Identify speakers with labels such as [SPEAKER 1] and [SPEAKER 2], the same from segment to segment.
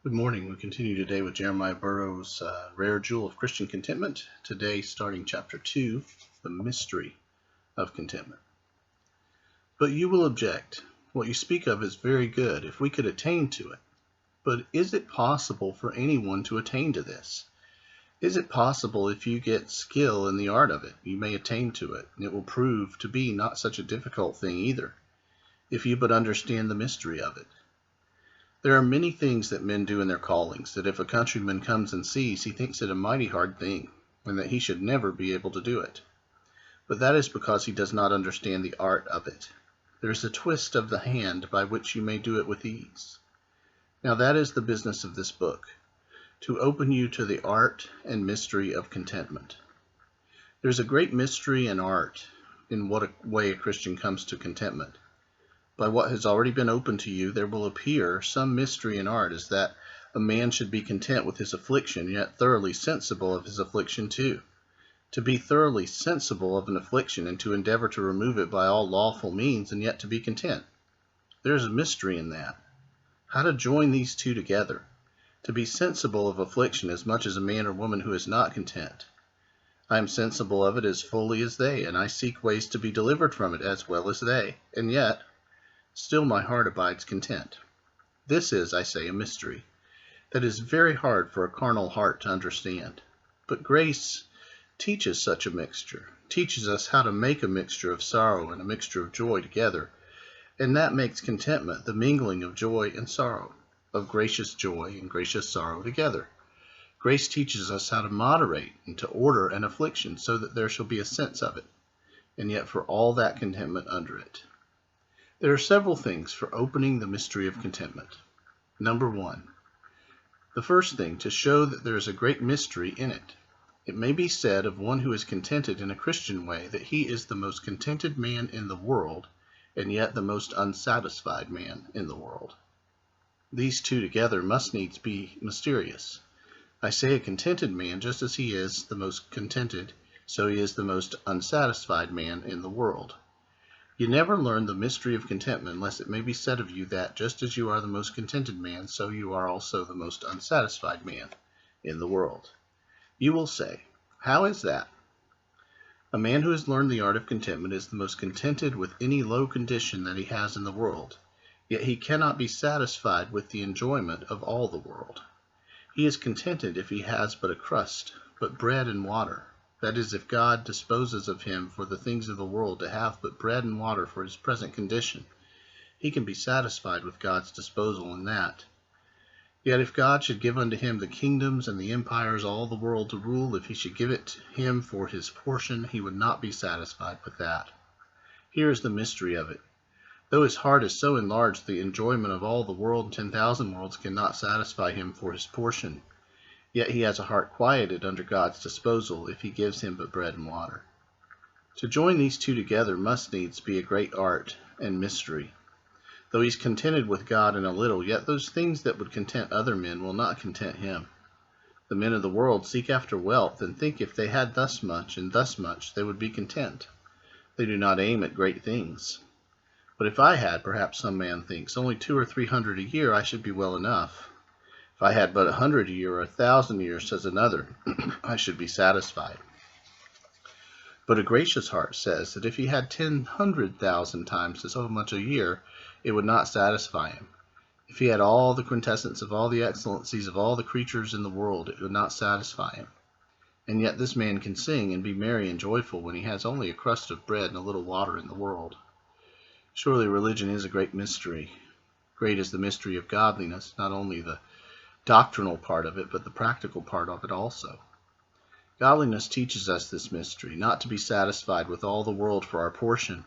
[SPEAKER 1] Good morning. We continue today with Jeremiah Burroughs' Rare Jewel of Christian Contentment. Today, starting chapter 2, The Mystery of Contentment. But you will object. What you speak of is very good, if we could attain to it. But is it possible for anyone to attain to this? Is it possible if you get skill in the art of it, you may attain to it, and it will prove to be not such a difficult thing either, if you but understand the mystery of it? There are many things that men do in their callings, that if a countryman comes and sees, he thinks it a mighty hard thing, and that he should never be able to do it. But that is because he does not understand the art of it. There is a twist of the hand by which you may do it with ease. Now that is the business of this book, to open you to the art and mystery of contentment. There is a great mystery and art in what way a Christian comes to contentment. By what has already been opened to you, there will appear some mystery in art, as that a man should be content with his affliction, yet thoroughly sensible of his affliction too. To be thoroughly sensible of an affliction, and to endeavor to remove it by all lawful means, and yet to be content. There is a mystery in that. How to join these two together. To be sensible of affliction as much as a man or woman who is not content. I am sensible of it as fully as they, and I seek ways to be delivered from it as well as they, and yet still my heart abides content. This is, I say, a mystery that is very hard for a carnal heart to understand. But grace teaches such a mixture, teaches us how to make a mixture of sorrow and a mixture of joy together, and that makes contentment the mingling of joy and sorrow, of gracious joy and gracious sorrow together. Grace teaches us how to moderate and to order an affliction so that there shall be a sense of it, and yet for all that contentment under it. There are several things for opening the mystery of contentment. Number 1. The first thing, to show that there is a great mystery in it. It may be said of one who is contented in a Christian way that he is the most contented man in the world, and yet the most unsatisfied man in the world. These two together must needs be mysterious. I say a contented man just as he is the most contented, so he is the most unsatisfied man in the world. You never learn the mystery of contentment unless it may be said of you that, just as you are the most contented man, so you are also the most unsatisfied man in the world. You will say, how is that? A man who has learned the art of contentment is the most contented with any low condition that he has in the world, yet he cannot be satisfied with the enjoyment of all the world. He is contented if he has but a crust, but bread and water. That is, if God disposes of him for the things of the world to have but bread and water for his present condition, he can be satisfied with God's disposal in that. Yet if God should give unto him the kingdoms and the empires, all the world to rule, if he should give it him for his portion, he would not be satisfied with that. Here is the mystery of it. Though his heart is so enlarged, the enjoyment of all the world and 10,000 worlds cannot satisfy him for his portion. Yet he has a heart quieted under God's disposal if he gives him but bread and water. To join these two together must needs be a great art and mystery. Though he is contented with God in a little, yet those things that would content other men will not content him. The men of the world seek after wealth, and think if they had thus much and thus much, they would be content. They do not aim at great things. But if I had, perhaps some man thinks, only 200 or 300 a year, I should be well enough. If I had but 100 a year or 1,000 a year, says another, I should be satisfied. But a gracious heart says that if he had 100,000 times so much a year, it would not satisfy him. If he had all the quintessence of all the excellencies of all the creatures in the world, it would not satisfy him. And yet this man can sing and be merry and joyful when he has only a crust of bread and a little water in the world. Surely religion is a great mystery. Great is the mystery of godliness, not only the doctrinal part of it, but the practical part of it also. Godliness teaches us this mystery, not to be satisfied with all the world for our portion,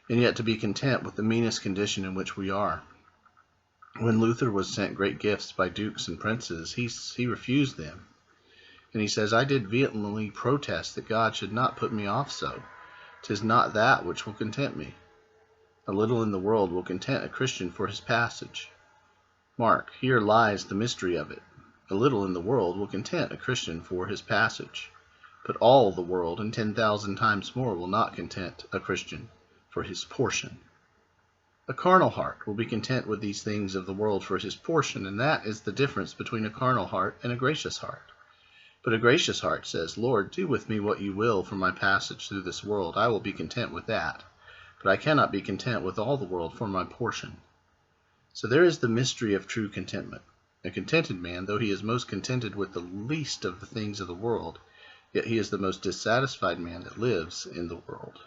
[SPEAKER 1] and yet to be content with the meanest condition in which we are. When Luther was sent great gifts by dukes and princes, he refused them. And he says, I did vehemently protest that God should not put me off so. 'Tis not that which will content me. A little in the world will content a Christian for his passage. Mark, here lies the mystery of it. A little in the world will content a Christian for his passage, but all the world and 10,000 times more will not content a Christian for his portion. A carnal heart will be content with these things of the world for his portion, and that is the difference between a carnal heart and a gracious heart. But a gracious heart says, Lord, do with me what you will for my passage through this world. I will be content with that, but I cannot be content with all the world for my portion. So there is the mystery of true contentment. A contented man, though he is most contented with the least of the things of the world, yet he is the most dissatisfied man that lives in the world.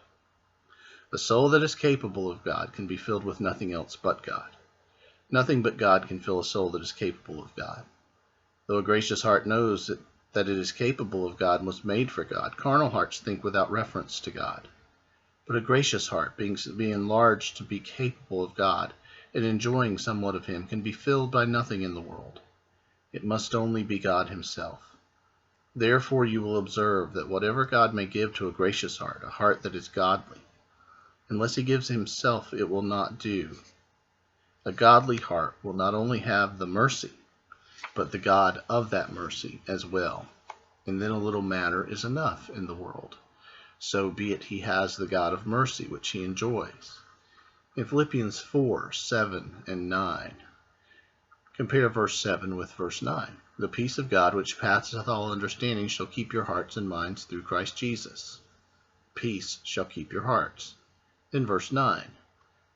[SPEAKER 1] A soul that is capable of God can be filled with nothing else but God. Nothing but God can fill a soul that is capable of God. Though a gracious heart knows that it is capable of God and was made for God, carnal hearts think without reference to God. But a gracious heart, being enlarged to be capable of God and enjoying somewhat of Him, can be filled by nothing in the world. It must only be God Himself. Therefore you will observe that whatever God may give to a gracious heart, a heart that is godly, unless He gives Himself, it will not do. A godly heart will not only have the mercy, but the God of that mercy as well. And then a little matter is enough in the world. So be it he has the God of mercy, which he enjoys. In Philippians 4, 7, and 9, compare verse 7 with verse 9. The peace of God, which passeth all understanding, shall keep your hearts and minds through Christ Jesus. Peace shall keep your hearts. Then verse 9,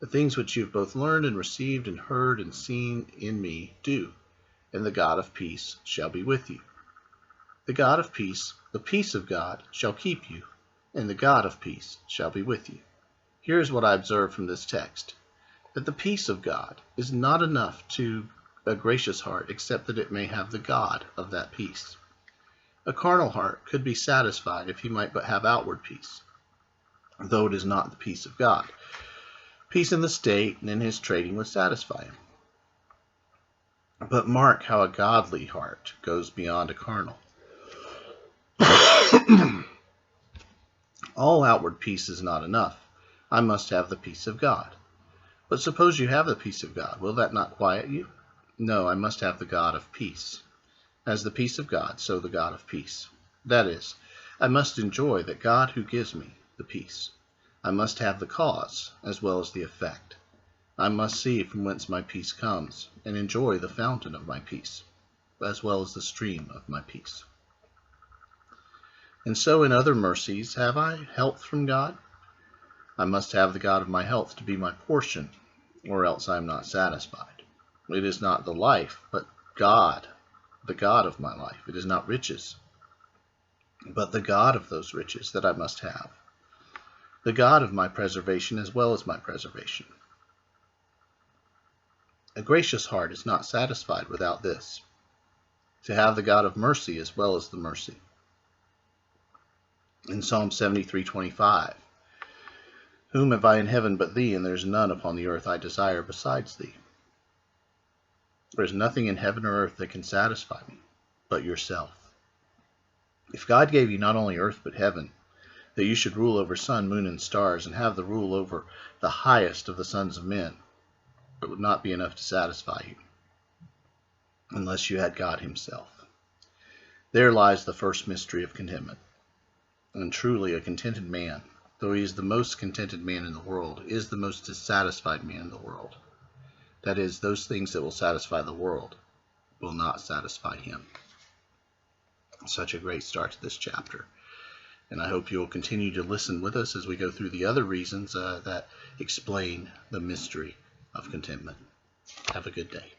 [SPEAKER 1] the things which you have both learned and received and heard and seen in me, do, and the God of peace shall be with you. The God of peace, the peace of God, shall keep you, and the God of peace shall be with you. Here is what I observe from this text, that the peace of God is not enough to a gracious heart except that it may have the God of that peace. A carnal heart could be satisfied if he might but have outward peace, though it is not the peace of God. Peace in the state and in his trading would satisfy him. But mark how a godly heart goes beyond a carnal. All outward peace is not enough. I must have the peace of God. But suppose you have the peace of God, will that not quiet you? No, I must have the God of peace. As the peace of God, so the God of peace. That is, I must enjoy that God who gives me the peace. I must have the cause as well as the effect. I must see from whence my peace comes, and enjoy the fountain of my peace, as well as the stream of my peace. And so in other mercies have I health from God? I must have the God of my health to be my portion, or else I am not satisfied. It is not the life, but God, the God of my life. It is not riches, but the God of those riches that I must have. The God of my preservation as well as my preservation. A gracious heart is not satisfied without this, to have the God of mercy as well as the mercy. In Psalm 73:25, whom have I in heaven but thee, and there is none upon the earth I desire besides thee. There is nothing in heaven or earth that can satisfy me but yourself. If God gave you not only earth but heaven, that you should rule over sun, moon, and stars, and have the rule over the highest of the sons of men, it would not be enough to satisfy you, unless you had God Himself. There lies the first mystery of contentment. And truly a contented man, though he is the most contented man in the world, is the most dissatisfied man in the world. That is, those things that will satisfy the world will not satisfy him. Such a great start to this chapter. And I hope you will continue to listen with us as we go through the other reasons that explain the mystery of contentment. Have a good day.